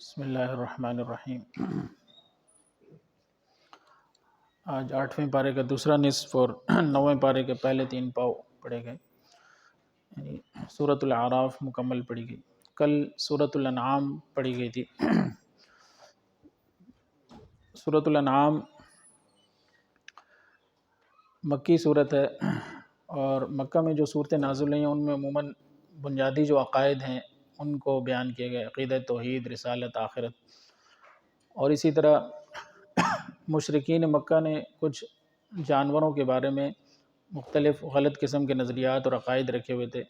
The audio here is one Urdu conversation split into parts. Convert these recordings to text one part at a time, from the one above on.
بسم اللہ الرحمن الرحیم۔ آج 8ویں پارے کا دوسرا نصف اور 9ویں پارے کے پہلے 3 پاؤ پڑھے گئے، یعنی سورۃ الاعراف مکمل پڑھی گئی۔ کل سورۃ الانعام پڑھی گئی تھی۔ سورۃ الانعام مکی صورت ہے، اور مکہ میں جو صورتیں نازل ہوئی ہیں ان میں عموماً بنیادی جو عقائد ہیں ان کو بیان کیے گئے، عقیدہ توحید، رسالت، آخرت۔ اور اسی طرح مشرکین مکہ نے کچھ جانوروں کے بارے میں مختلف غلط قسم کے نظریات اور عقائد رکھے ہوئے تھے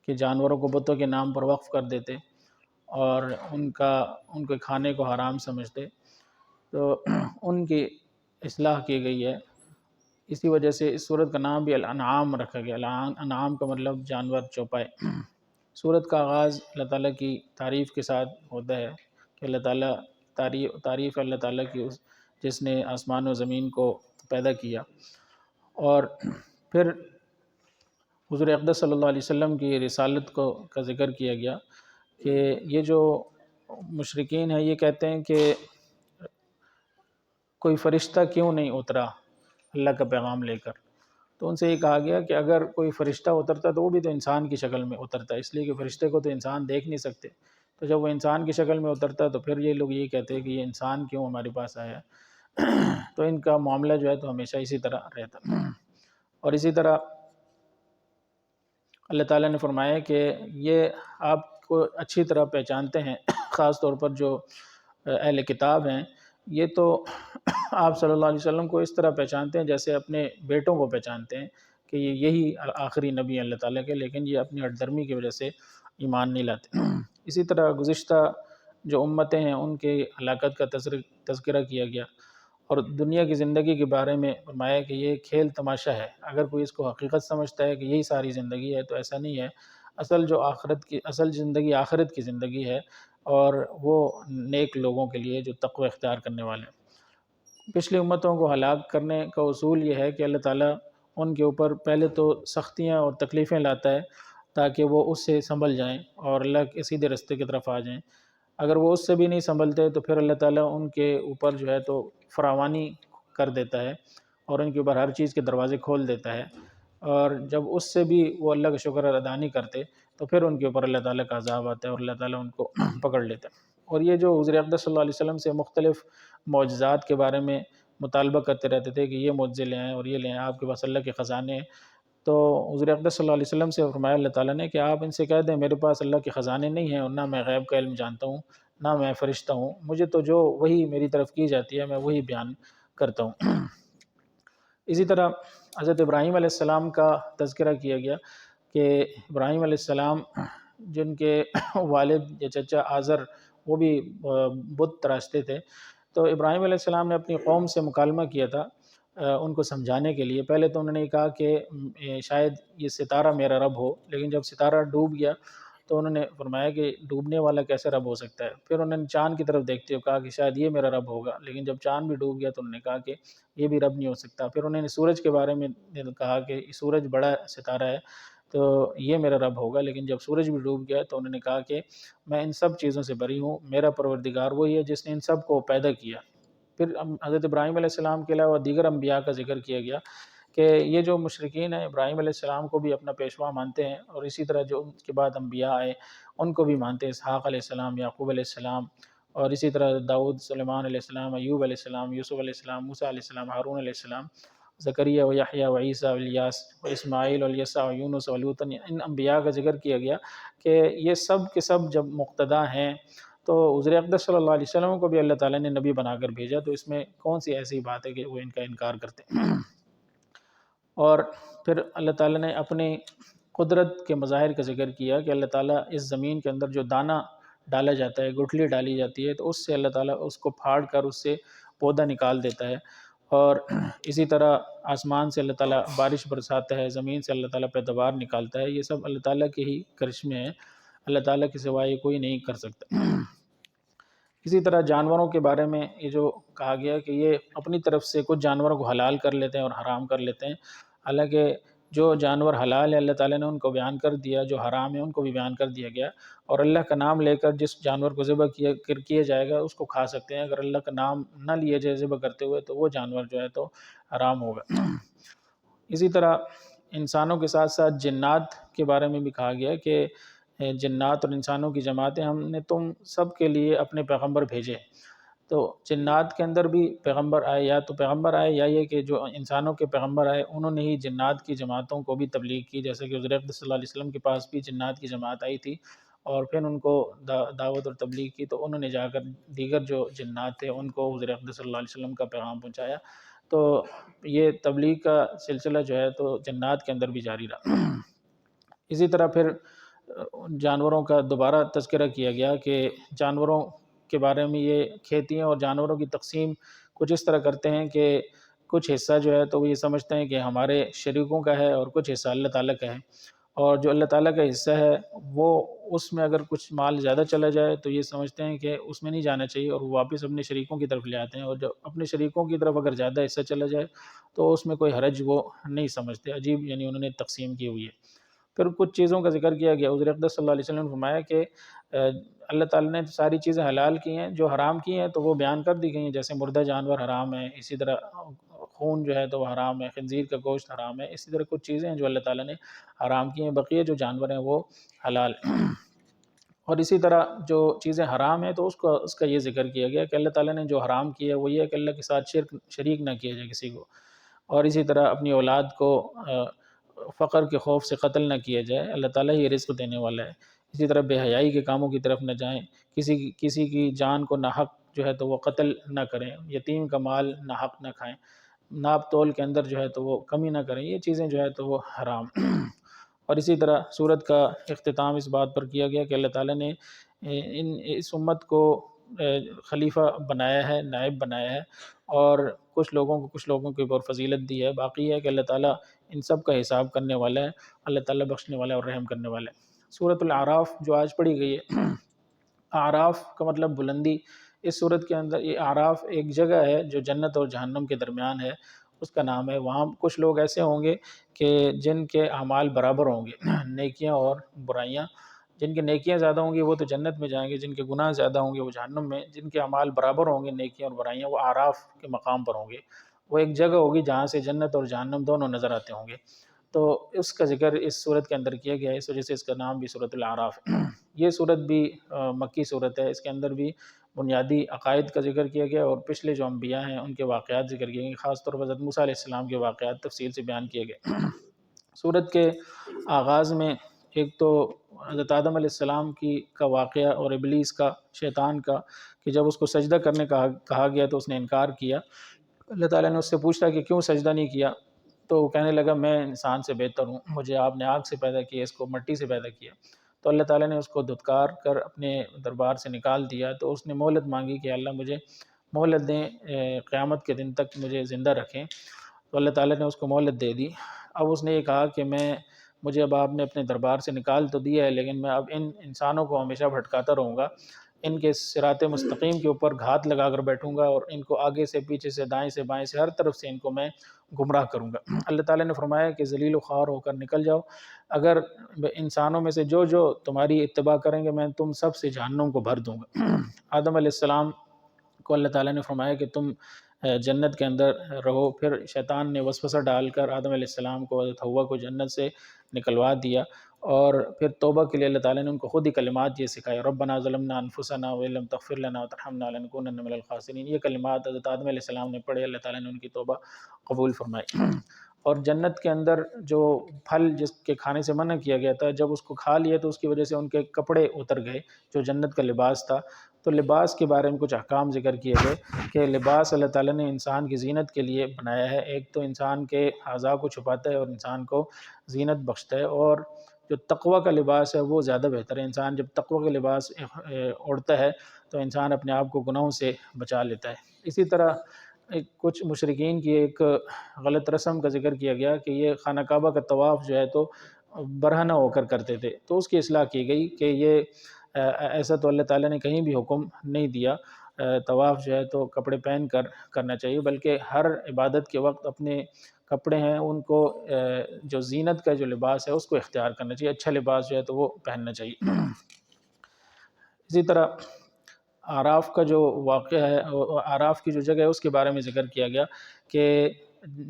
کہ جانوروں کو بتوں کے نام پر وقف کر دیتے اور ان کے کھانے کو حرام سمجھتے، تو ان کی اصلاح کی گئی ہے۔ اسی وجہ سے اس صورت کا نام بھی الانعام رکھا گیا۔ انعام کا مطلب جانور، چوپائے۔ صورت کا آغاز اللہ تعالیٰ کی تعریف کے ساتھ ہوتا ہے کہ اللہ تعالیٰ تعریف اللہ تعالیٰ کی جس نے آسمان و زمین کو پیدا کیا، اور پھر حضور اقدس صلی اللہ علیہ وسلم کی رسالت کا ذکر کیا گیا کہ یہ جو مشرکین ہیں یہ کہتے ہیں کہ کوئی فرشتہ کیوں نہیں اترا اللہ کا پیغام لے کر، تو ان سے یہ کہا گیا کہ اگر کوئی فرشتہ اترتا تو وہ بھی تو انسان کی شکل میں اترتا، اس لیے کہ فرشتے کو تو انسان دیکھ نہیں سکتے، تو جب وہ انسان کی شکل میں اترتا تو پھر یہ لوگ یہ کہتے ہیں کہ یہ انسان کیوں ہمارے پاس آیا۔ تو ان کا معاملہ جو ہے تو ہمیشہ اسی طرح رہتا۔ اور اسی طرح اللہ تعالیٰ نے فرمایا کہ یہ آپ کو اچھی طرح پہچانتے ہیں، خاص طور پر جو اہل کتاب ہیں، یہ تو آپ صلی اللہ علیہ وسلم کو اس طرح پہچانتے ہیں جیسے اپنے بیٹوں کو پہچانتے ہیں کہ یہی آخری نبی ہیں اللہ تعالیٰ کے، لیکن یہ اپنی ہٹ درمی کی وجہ سے ایمان نہیں لاتے۔ اسی طرح گزشتہ جو امتیں ہیں ان کے ہلاکت کا تذکرہ کیا گیا، اور دنیا کی زندگی کے بارے میں فرمایا کہ یہ کھیل تماشا ہے، اگر کوئی اس کو حقیقت سمجھتا ہے کہ یہی ساری زندگی ہے تو ایسا نہیں ہے، اصل زندگی آخرت کی زندگی ہے، اور وہ نیک لوگوں کے لیے جو تقوی اختیار کرنے والے ہیں۔ پچھلی امتوں کو ہلاک کرنے کا اصول یہ ہے کہ اللہ تعالیٰ ان کے اوپر پہلے تو سختیاں اور تکلیفیں لاتا ہے تاکہ وہ اس سے سنبھل جائیں اور اللہ کے سیدھے راستے کی طرف آ جائیں۔ اگر وہ اس سے بھی نہیں سنبھلتے تو پھر اللہ تعالیٰ ان کے اوپر جو ہے تو فراوانی کر دیتا ہے اور ان کے اوپر ہر چیز کے دروازے کھول دیتا ہے، اور جب اس سے بھی وہ اللہ کا شکر ادا نہیں کرتے تو پھر ان کے اوپر اللہ تعالیٰ کا عذاب آتا ہے اور اللہ تعالیٰ ان کو پکڑ لیتا ہے۔ اور یہ جو حضور اقدس صلی اللہ علیہ وسلم سے مختلف معجزات کے بارے میں مطالبہ کرتے رہتے تھے کہ یہ معجزے لے آئیں اور یہ لے آئیں، آپ کے پاس اللہ کے خزانے ہیں، تو حضور اقدس صلی اللہ علیہ وسلم سے فرمایا اللہ تعالیٰ نے کہ آپ ان سے کہہ دیں میرے پاس اللہ کے خزانے نہیں ہیں، اور نہ میں غیب کا علم جانتا ہوں، نہ میں فرشتہ ہوں، مجھے تو جو وہی میری طرف کی جاتی ہے میں وہی بیان کرتا ہوں۔ اسی طرح حضرت ابراہیم علیہ السلام کا تذکرہ کیا گیا کہ ابراہیم علیہ السلام جن کے والد یا چچا آزر وہ بھی بت تراشتے تھے، تو ابراہیم علیہ السلام نے اپنی قوم سے مکالمہ کیا تھا ان کو سمجھانے کے لیے۔ پہلے تو انہوں نے کہا کہ شاید یہ ستارہ میرا رب ہو، لیکن جب ستارہ ڈوب گیا تو انہوں نے فرمایا کہ ڈوبنے والا کیسے رب ہو سکتا ہے۔ پھر انہوں نے چاند کی طرف دیکھتے ہوئے کہا کہ شاید یہ میرا رب ہوگا، لیکن جب چاند بھی ڈوب گیا تو انہوں نے کہا کہ یہ بھی رب نہیں ہو سکتا۔ پھر انہوں نے سورج کے بارے میں کہا کہ سورج بڑا ستارہ ہے تو یہ میرا رب ہوگا، لیکن جب سورج بھی ڈوب گیا تو انہوں نے کہا کہ میں ان سب چیزوں سے بری ہوں، میرا پروردگار وہی ہے جس نے ان سب کو پیدا کیا۔ پھر حضرت ابراہیم علیہ السلام کے علاوہ دیگر انبیاء کا ذکر کیا گیا کہ یہ جو مشرکین ہیں ابراہیم علیہ السلام کو بھی اپنا پیشوا مانتے ہیں، اور اسی طرح جو ان کے بعد انبیاء آئے ان کو بھی مانتے ہیں، اسحاق علیہ السلام، یعقوب علیہ السلام، اور اسی طرح داؤد، سلیمان علیہ السلام، ایوب علیہ السلام، یوسف علیہ السلام، موسیٰ علیہ السلام، ہارون علیہ السلام، زکریا و یحییٰ و عیسیٰ و الیاس و اسماعیل و الیسع و یونس و لوط، ان انبیاء کا ذکر کیا گیا کہ یہ سب کے سب جب مقتدا ہیں تو حضور اقدس صلی اللہ علیہ وسلم کو بھی اللہ تعالیٰ نے نبی بنا کر بھیجا، تو اس میں کون سی ایسی بات ہے کہ وہ ان کا انکار کرتے ہیں۔ اور پھر اللہ تعالیٰ نے اپنی قدرت کے مظاہر کا ذکر کیا کہ اللہ تعالیٰ اس زمین کے اندر جو دانہ ڈالا جاتا ہے، گٹھلی ڈالی جاتی ہے، تو اس سے اللہ تعالیٰ اس کو پھاڑ کر اس سے پودا نکال دیتا ہے، اور اسی طرح آسمان سے اللہ تعالیٰ بارش برساتا ہے، زمین سے اللہ تعالیٰ پیداوار نکالتا ہے، یہ سب اللہ تعالیٰ کے ہی کرشمے ہیں، اللہ تعالیٰ کے سوائے کوئی نہیں کر سکتا۔ اسی طرح جانوروں کے بارے میں یہ جو کہا گیا کہ یہ اپنی طرف سے کچھ جانوروں کو حلال کر لیتے ہیں اور حرام کر لیتے ہیں، حالانکہ جو جانور حلال ہے اللہ تعالیٰ نے ان کو بیان کر دیا، جو حرام ہے ان کو بھی بیان کر دیا گیا، اور اللہ کا نام لے کر جس جانور کو ذبح کیا جائے گا اس کو کھا سکتے ہیں، اگر اللہ کا نام نہ لیے جائے ذبح کرتے ہوئے تو وہ جانور جو ہے تو حرام ہوگا۔ اسی طرح انسانوں کے ساتھ ساتھ جنات کے بارے میں بھی کہا گیا کہ جنات اور انسانوں کی جماعتیں ہم نے تم سب کے لیے اپنے پیغمبر بھیجے، تو جنات کے اندر بھی پیغمبر آئے، یا تو پیغمبر آئے یا یہ کہ جو انسانوں کے پیغمبر آئے انہوں نے ہی جنات کی جماعتوں کو بھی تبلیغ کی، جیسے کہ حضور اقدس صلی اللہ علیہ وسلم کے پاس بھی جنات کی جماعت آئی تھی اور پھر ان کو دعوت اور تبلیغ کی، تو انہوں نے جا کر دیگر جو جنات تھے ان کو حضور اقدس صلی اللہ علیہ وسلم کا پیغام پہنچایا، تو یہ تبلیغ کا سلسلہ جو ہے تو جنات کے اندر بھی جاری رہا۔ اسی طرح پھر جانوروں کا دوبارہ تذکرہ کیا گیا کہ جانوروں کے بارے میں یہ کھیتیاں اور جانوروں کی تقسیم کچھ اس طرح کرتے ہیں کہ کچھ حصہ جو ہے تو وہ یہ سمجھتے ہیں کہ ہمارے شریکوں کا ہے اور کچھ حصہ اللہ تعالیٰ کا ہے، اور جو اللہ تعالیٰ کا حصہ ہے وہ اس میں اگر کچھ مال زیادہ چلا جائے تو یہ سمجھتے ہیں کہ اس میں نہیں جانا چاہیے، اور وہ واپس اپنے شریکوں کی طرف لے آتے ہیں، اور جو اپنے شریکوں کی طرف اگر زیادہ حصہ چلا جائے تو اس میں کوئی حرج وہ نہیں سمجھتے، عجیب یعنی انہوں نے تقسیم کی ہوئی ہے۔ پھر کچھ چیزوں کا ذکر کیا گیا، حضور اقدس صلی اللہ علیہ وسلم نے فرمایا کہ اللہ تعالیٰ نے ساری چیزیں حلال کی ہیں، جو حرام کی ہیں تو وہ بیان کر دی گئی ہیں، جیسے مردہ جانور حرام ہے، اسی طرح خون جو ہے تو وہ حرام ہے، خنزیر کا گوشت حرام ہے، اسی طرح کچھ چیزیں ہیں جو اللہ تعالیٰ نے حرام کی ہیں، بقیہ جو جانور ہیں وہ حلال ہیں۔ اور اسی طرح جو چیزیں حرام ہیں تو اس کا یہ ذکر کیا گیا کہ اللہ تعالیٰ نے جو حرام کیا ہے وہ یہ ہے کہ اللہ کے ساتھ شریک نہ کیا جائے کسی کو، اور اسی طرح اپنی اولاد کو فقر کے خوف سے قتل نہ کیا جائے، اللہ تعالیٰ ہی رزق دینے والا ہے۔ اسی طرح بے حیائی کے کاموں کی طرف نہ جائیں، کسی کی جان کو ناحق جو ہے تو وہ قتل نہ کریں، یتیم کا مال ناحق نہ کھائیں، ناپ تول کے اندر جو ہے تو وہ کمی نہ کریں، یہ چیزیں جو ہے تو وہ حرام۔ اور اسی طرح سورت کا اختتام اس بات پر کیا گیا کہ اللہ تعالیٰ نے اس امت کو خلیفہ بنایا ہے، نائب بنایا ہے، اور کچھ لوگوں کے اوپر فضیلت دی ہے، باقی ہے کہ اللہ تعالیٰ ان سب کا حساب کرنے والا ہے، اللہ تعالیٰ بخشنے والا ہے اور رحم کرنے والا ہے۔ سورۃ الاعراف جو آج پڑھی گئی ہے، اعراف کا مطلب بلندی، اس صورت کے اندر یہ اعراف ایک جگہ ہے جو جنت اور جہنم کے درمیان ہے، اس کا نام ہے، وہاں کچھ لوگ ایسے ہوں گے کہ جن کے اعمال برابر ہوں گے، نیکیاں اور برائیاں، جن کی نیکیاں زیادہ ہوں گی وہ تو جنت میں جائیں گے، جن کے گناہ زیادہ ہوں گے وہ جہنم میں، جن کے اعمال برابر ہوں گے نیکیاں اور برائیاں وہ اعراف کے مقام پر ہوں گے، وہ ایک جگہ ہوگی جہاں سے جنت اور جہنم دونوں نظر آتے ہوں گے، تو اس کا ذکر اس صورت کے اندر کیا گیا ہے، اس وجہ سے اس کا نام بھی سورۃ الاعراف ہے۔ یہ صورت بھی مکی صورت ہے، اس کے اندر بھی بنیادی عقائد کا ذکر کیا گیا اور پچھلے جو انبیاء ہیں ان کے واقعات ذکر کیے گئے، خاص طور پر حضرت موسیٰ علیہ السلام کے واقعات تفصیل سے بیان کیے گئے۔ صورت کے آغاز میں ایک تو حضرت آدم علیہ السلام کا واقعہ اور ابلیس کا، شیطان کا، کہ جب اس کو سجدہ کرنے کا کہا گیا تو اس نے انکار کیا، اللہ تعالیٰ نے اس سے پوچھا کہ کیوں سجدہ نہیں کیا، تو وہ کہنے لگا میں انسان سے بہتر ہوں، مجھے آپ نے آگ سے پیدا کیا، اس کو مٹی سے پیدا کیا، تو اللہ تعالیٰ نے اس کو دھتکار کر اپنے دربار سے نکال دیا، تو اس نے مہلت مانگی کہ اللہ مجھے مہلت دیں، قیامت کے دن تک مجھے زندہ رکھیں، تو اللہ تعالیٰ نے اس کو مہلت دے دی۔ اب اس نے یہ کہا کہ مجھے اب آپ نے اپنے دربار سے نکال تو دیا ہے، لیکن میں اب ان انسانوں کو ہمیشہ بھٹکاتا رہوں گا، ان کے صراط مستقیم کے اوپر گھات لگا کر بیٹھوں گا، اور ان کو آگے سے پیچھے سے دائیں سے بائیں سے ہر طرف سے ان کو میں گمراہ کروں گا۔ اللہ تعالیٰ نے فرمایا کہ ذلیل و خوار ہو کر نکل جاؤ، اگر انسانوں میں سے جو تمہاری اتباع کریں گے میں تم سب سے جہنم کو بھر دوں گا۔ آدم علیہ السلام کو اللہ تعالیٰ نے فرمایا کہ تم جنت کے اندر رہو، پھر شیطان نے وسوسہ ڈال کر آدم علیہ السلام کو، حضرت حوا کو جنت سے نکلوا دیا، اور پھر توبہ کے لیے اللہ تعالیٰ نے ان کو خود ہی کلمات یہ سکھائے، ربنا ظلمنا انفسنا وان لم تغفر لنا وترحمنا لنکونن من الخاسرین، یہ کلمات حضرت آدم علیہ السلام نے پڑھے، اللہ تعالیٰ نے ان کی توبہ قبول فرمائی۔ اور جنت کے اندر جو پھل جس کے کھانے سے منع کیا گیا تھا، جب اس کو کھا لیا تو اس کی وجہ سے ان کے کپڑے اتر گئے، جو جنت کا لباس تھا، تو لباس کے بارے میں کچھ احکام ذکر کیے گئے کہ لباس اللہ تعالیٰ نے انسان کی زینت کے لیے بنایا ہے، ایک تو انسان کے اعضاء کو چھپاتا ہے اور انسان کو زینت بخشتا ہے، اور جو تقوی کا لباس ہے وہ زیادہ بہتر ہے، انسان جب تقوی کا لباس اوڑھتا ہے تو انسان اپنے آپ کو گناہوں سے بچا لیتا ہے۔ اسی طرح کچھ مشرکین کی ایک غلط رسم کا ذکر کیا گیا کہ یہ خانہ کعبہ کا طواف جو ہے تو برہنہ ہو کر کرتے تھے، تو اس کی اصلاح کی گئی کہ یہ ایسا تو اللہ تعالیٰ نے کہیں بھی حکم نہیں دیا، طواف جو ہے تو کپڑے پہن کر کرنا چاہیے، بلکہ ہر عبادت کے وقت اپنے کپڑے ہیں ان کو جو زینت کا جو لباس ہے اس کو اختیار کرنا چاہیے، اچھا لباس جو ہے تو وہ پہننا چاہیے۔ اسی طرح اعراف کا جو واقعہ ہے، اعراف کی جو جگہ ہے اس کے بارے میں ذکر کیا گیا کہ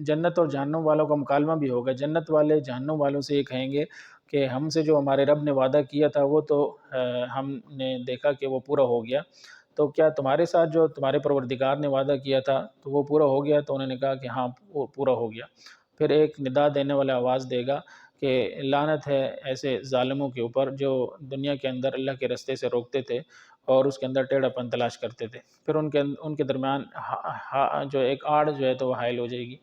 جنت اور جہنم والوں کا مکالمہ بھی ہوگا۔ جنت والے جہنم والوں سے یہ کہیں گے کہ ہم سے جو ہمارے رب نے وعدہ کیا تھا وہ تو ہم نے دیکھا کہ وہ پورا ہو گیا، تو کیا تمہارے ساتھ جو تمہارے پروردگار نے وعدہ کیا تھا تو وہ پورا ہو گیا؟ تو انہوں نے کہا کہ ہاں وہ پورا ہو گیا۔ پھر ایک ندا دینے والا آواز دے گا کہ لعنت ہے ایسے ظالموں کے اوپر جو دنیا کے اندر اللہ کے رستے سے روکتے تھے اور اس کے اندر ٹیڑھا پن تلاش کرتے تھے۔ پھر ان کے درمیان جو ایک آڑ جو ہے تو وہ حائل ہو جائے گی۔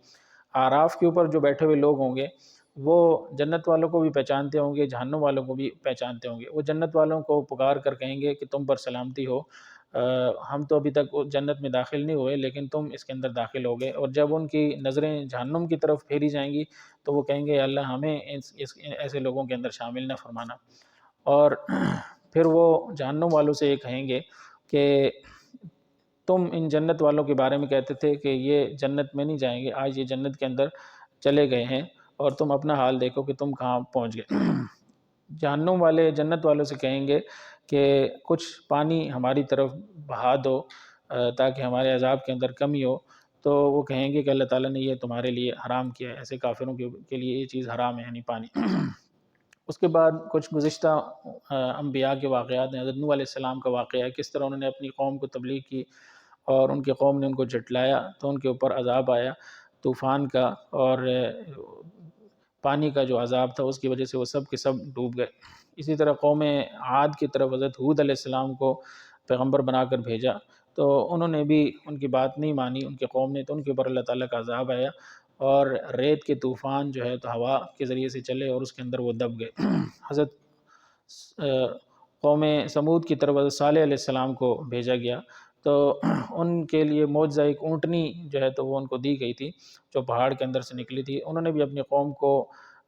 اعراف کے اوپر جو بیٹھے ہوئے لوگ ہوں گے وہ جنت والوں کو بھی پہچانتے ہوں گے، جہنم والوں کو بھی پہچانتے ہوں گے۔ وہ جنت والوں کو پکار کر کہیں گے کہ تم پر سلامتی ہو، ہم تو ابھی تک جنت میں داخل نہیں ہوئے لیکن تم اس کے اندر داخل ہو گئے۔ اور جب ان کی نظریں جہنم کی طرف پھیری جائیں گی تو وہ کہیں گے اللہ ہمیں ایسے لوگوں کے اندر شامل نہ فرمانا۔ اور پھر وہ جہنم والوں سے یہ کہیں گے کہ تم ان جنت والوں کے بارے میں کہتے تھے کہ یہ جنت میں نہیں جائیں گے، آج یہ جنت کے اندر چلے گئے ہیں اور تم اپنا حال دیکھو کہ تم کہاں پہنچ گئے۔ جہنم والے جنت والوں سے کہیں گے کہ کچھ پانی ہماری طرف بہا دو تاکہ ہمارے عذاب کے اندر کمی ہو، تو وہ کہیں گے کہ اللہ تعالیٰ نے یہ تمہارے لیے حرام کیا ہے، ایسے کافروں کے لیے یہ چیز حرام ہے، یعنی پانی۔ اس کے بعد کچھ گزشتہ انبیاء کے واقعات ہیں۔ حضرت نوح علیہ السلام کا واقعہ ہے، کس طرح انہوں نے اپنی قوم کو تبلیغ کی اور ان کی قوم نے ان کو جھٹلایا تو ان کے اوپر عذاب آیا طوفان کا، اور پانی کا جو عذاب تھا اس کی وجہ سے وہ سب کے سب ڈوب گئے۔ اسی طرح قوم عاد کی طرف حضرت ہود علیہ السلام کو پیغمبر بنا کر بھیجا تو انہوں نے بھی ان کی بات نہیں مانی، ان کی قوم نے، تو ان کے اوپر اللہ تعالیٰ کا عذاب آیا اور ریت کے طوفان جو ہے تو ہوا کے ذریعے سے چلے اور اس کے اندر وہ دب گئے۔ حضرت قوم سمود کی طرف حضرت صالح علیہ السلام کو بھیجا گیا تو ان کے لیے معجزہ ایک اونٹنی جو ہے تو وہ ان کو دی گئی تھی جو پہاڑ کے اندر سے نکلی تھی۔ انہوں نے بھی اپنی قوم کو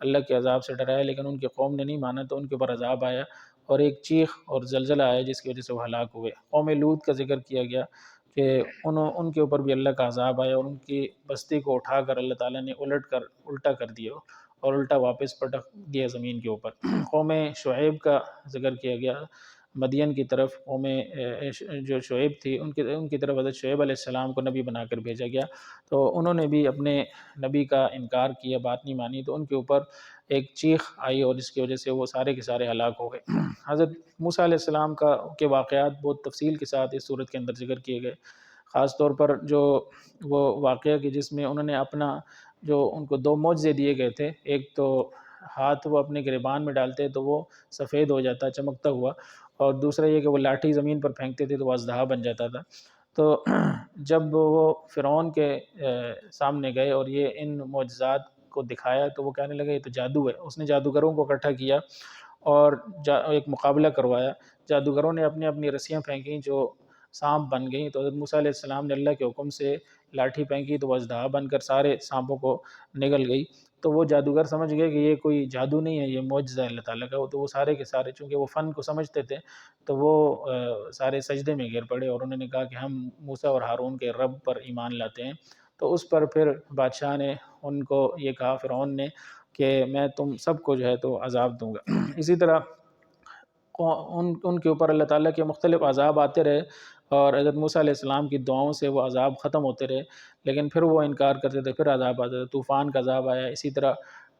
اللہ کے عذاب سے ڈرایا لیکن ان کی قوم نے نہیں مانا تو ان کے اوپر عذاب آیا اور ایک چیخ اور زلزلہ آیا جس کی وجہ سے وہ ہلاک ہوئے۔ قوم لوط کا ذکر کیا گیا کہ ان کے اوپر بھی اللہ کا عذاب آیا اور ان کی بستی کو اٹھا کر اللہ تعالیٰ نے الٹا کر دیا اور الٹا واپس پٹک دیا زمین کے اوپر۔ قوم شعیب کا ذکر کیا گیا، مدین کی طرف قوم جو شعیب تھی ان کی طرف حضرت شعیب علیہ السلام کو نبی بنا کر بھیجا گیا تو انہوں نے بھی اپنے نبی کا انکار کیا، بات نہیں مانی، تو ان کے اوپر ایک چیخ آئی اور جس کی وجہ سے وہ سارے کے سارے ہلاک ہو گئے۔ حضرت موسیٰ علیہ السلام کے واقعات بہت تفصیل کے ساتھ اس صورت کے اندر ذکر کیے گئے، خاص طور پر جو وہ واقعہ کہ جس میں انہوں نے اپنا جو ان کو 2 معجزے دیے گئے تھے، ایک تو ہاتھ وہ اپنے گریبان میں ڈالتے تو وہ سفید ہو جاتا چمکتا ہوا، اور دوسرا یہ کہ وہ لاٹھی زمین پر پھینکتے تھے تو وہ اژدہا بن جاتا تھا۔ تو جب وہ فرعون کے سامنے گئے اور یہ ان معجزات کو دکھایا تو وہ کہنے لگے یہ تو جادو ہے۔ اس نے جادوگروں کو اکٹھا کیا اور ایک مقابلہ کروایا۔ جادوگروں نے اپنی اپنی رسیاں پھینکیں جو سانپ بن گئیں، تو حضرت موسیٰ علیہ السلام نے اللہ کے حکم سے لاٹھی پھینکی تو وہ اژدہا بن کر سارے سانپوں کو نگل گئی۔ تو وہ جادوگر سمجھ گئے کہ یہ کوئی جادو نہیں ہے، یہ معجزہ ہے اللہ تعالیٰ کا، تو وہ سارے کے سارے چونکہ وہ فن کو سمجھتے تھے تو وہ سارے سجدے میں گر پڑے اور انہوں نے کہا کہ ہم موسیٰ اور ہارون کے رب پر ایمان لاتے ہیں۔ تو اس پر پھر بادشاہ نے ان کو یہ کہا، فرعون نے، کہ میں تم سب کو جو ہے تو عذاب دوں گا۔ اسی طرح ان کے اوپر اللہ تعالیٰ کے مختلف عذاب آتے رہے اور حضرت موسیٰ علیہ السلام کی دعاؤں سے وہ عذاب ختم ہوتے رہے، لیکن پھر وہ انکار کرتے تھے، پھر عذاب آتا تھا، طوفان کا عذاب آیا۔ اسی طرح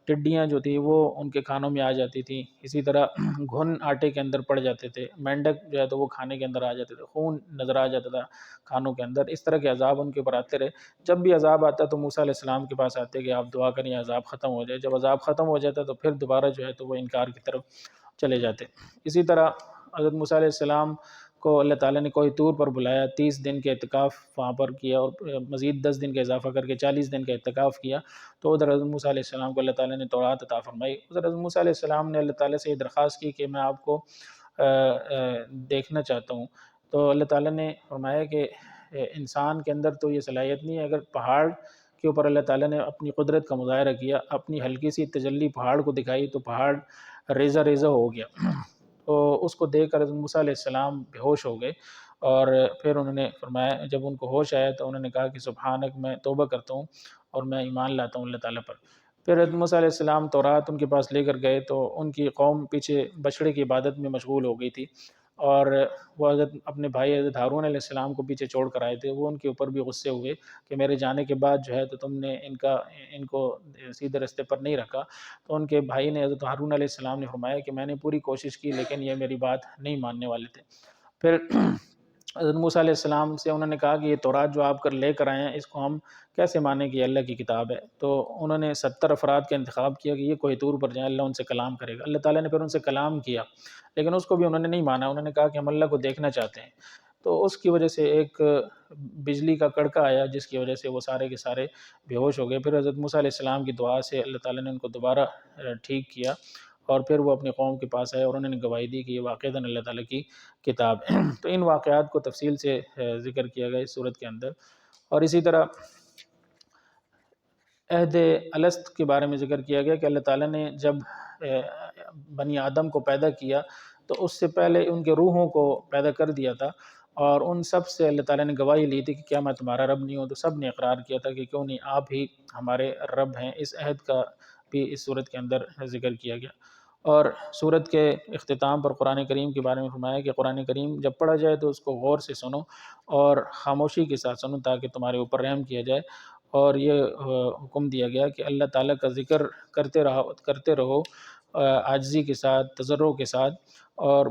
ٹڈیاں جو تھیں وہ ان کے کھانوں میں آ جاتی تھیں، اسی طرح گھن آٹے کے اندر پڑ جاتے تھے، مینڈک جو ہے تو وہ کھانے کے اندر آ جاتے تھے، خون نظر آ جاتا تھا کھانوں کے اندر۔ اس طرح کے عذاب ان کے اوپر آتے رہے۔ جب بھی عذاب آتا تو موسیٰ علیہ السلام کے پاس آتے کہ آپ دعا کریں عذاب ختم ہو جائے۔ جب عذاب ختم ہو جاتا تو پھر دوبارہ جو ہے تو وہ انکار کی طرف چلے جاتے۔ اسی طرح حضرت موسیٰ علیہ السلام کو اللہ تعالیٰ نے کوہ طور پر بلایا، 30 دن کے اعتکاف وہاں پر کیا اور مزید 10 دن کا اضافہ کر کے 40 دن کا اعتکاف کیا، تو ادھر حضرت موسیٰ علیہ السلام کو اللہ تعالیٰ نے تورات عطا فرمائی۔ ادھر حضرت موسیٰ علیہ السلام نے اللہ تعالیٰ سے یہ درخواست کی کہ میں آپ کو دیکھنا چاہتا ہوں، تو اللہ تعالیٰ نے فرمایا کہ انسان کے اندر تو یہ صلاحیت نہیں ہے، اگر پہاڑ کے اوپر اللہ تعالیٰ نے اپنی قدرت کا مظاہرہ کیا، اپنی ہلکی سی تجلی پہاڑ کو دکھائی تو پہاڑ ریزہ ریزہ ہو گیا، تو اس کو دیکھ کر حضرت موسیٰ علیہ السلام بے ہوش ہو گئے اور پھر انہوں نے فرمایا، جب ان کو ہوش آیا تو انہوں نے کہا کہ سبحانک، میں توبہ کرتا ہوں اور میں ایمان لاتا ہوں اللہ تعالیٰ پر۔ پھر حضرت موسیٰ علیہ السلام تورات ان کے پاس لے کر گئے تو ان کی قوم پیچھے بچڑے کی عبادت میں مشغول ہو گئی تھی، اور وہ حضرت اپنے بھائی حضرت ہارون علیہ السلام کو پیچھے چھوڑ کر آئے تھے۔ وہ ان کے اوپر بھی غصے ہوئے کہ میرے جانے کے بعد جو ہے تو تم نے ان کو سیدھے رستے پر نہیں رکھا۔ تو ان کے بھائی نے، حضرت ہارون علیہ السلام نے فرمایا کہ میں نے پوری کوشش کی لیکن یہ میری بات نہیں ماننے والے تھے۔ پھر حضرت موسیٰ علیہ السلام سے انہوں نے کہا کہ یہ تورات جو آپ لے کر آئے ہیں اس کو ہم کیسے مانیں کہ یہ اللہ کی کتاب ہے؟ تو انہوں نے 70 افراد کا انتخاب کیا کہ یہ کوہ طور پر جائیں، اللہ ان سے کلام کرے گا۔ اللہ تعالیٰ نے پھر ان سے کلام کیا لیکن اس کو بھی انہوں نے نہیں مانا، انہوں نے کہا کہ ہم اللہ کو دیکھنا چاہتے ہیں۔ تو اس کی وجہ سے ایک بجلی کا کڑکا آیا جس کی وجہ سے وہ سارے کے سارے بے ہوش ہو گئے۔ پھر حضرت موسیٰ علیہ السلام کی دعا سے اللہ تعالیٰ نے ان کو دوبارہ ٹھیک کیا، اور پھر وہ اپنی قوم کے پاس آئے اور انہوں نے گواہی دی کہ یہ واقعتاً اللہ تعالیٰ کی کتاب ہے۔ تو ان واقعات کو تفصیل سے ذکر کیا گیا اس صورت کے اندر۔ اور اسی طرح عہد الست کے بارے میں ذکر کیا گیا کہ اللہ تعالیٰ نے جب بنی آدم کو پیدا کیا تو اس سے پہلے ان کے روحوں کو پیدا کر دیا تھا، اور ان سب سے اللہ تعالیٰ نے گواہی لی تھی کہ کیا میں تمہارا رب نہیں ہوں؟ تو سب نے اقرار کیا تھا کہ کیوں نہیں، آپ ہی ہمارے رب ہیں۔ اس عہد کا بھی اس صورت کے اندر ذکر کیا گیا۔ اور صورت کے اختتام پر قرآن کریم کے بارے میں فرمایا کہ قرآن کریم جب پڑھا جائے تو اس کو غور سے سنو اور خاموشی کے ساتھ سنو تاکہ تمہارے اوپر رحم کیا جائے۔ اور یہ حکم دیا گیا کہ اللہ تعالیٰ کا ذکر کرتے رہو عاجزی کے ساتھ، تضرع کے ساتھ، اور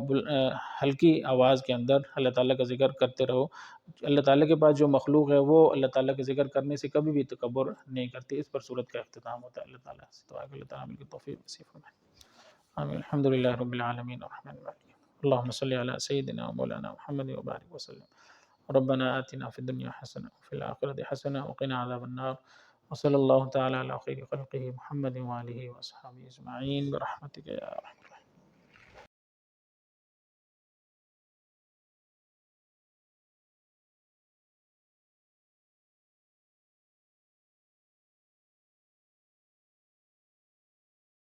ہلکی آواز کے اندر اللہ تعالیٰ کا ذکر کرتے رہو۔ اللہ تعالیٰ کے پاس جو مخلوق ہے وہ اللہ تعالیٰ کا ذکر کرنے سے کبھی بھی تکبر نہیں کرتی۔ اس پر صورت کا اختتام ہوتا ہے۔ اللہ تعالیٰ سے دعا کہ اللہ تعالیٰ ہمیں توفیق نصیب فرمائے۔ آمین۔ الحمد للہ رب العالمین الرحمن الرحیم اللہم صلی علی سیدنا مولانا محمد وبارک وسلم۔ ربنا آتنا فی الدنیا حسنہ وفی الآخرۃ حسنہ وقنا عذاب النار، وصلی اللہ تعالی علی خیر خلقہ محمد وآلہ وصحبہ اجمعین برحمتک یا ارحم الراحمین۔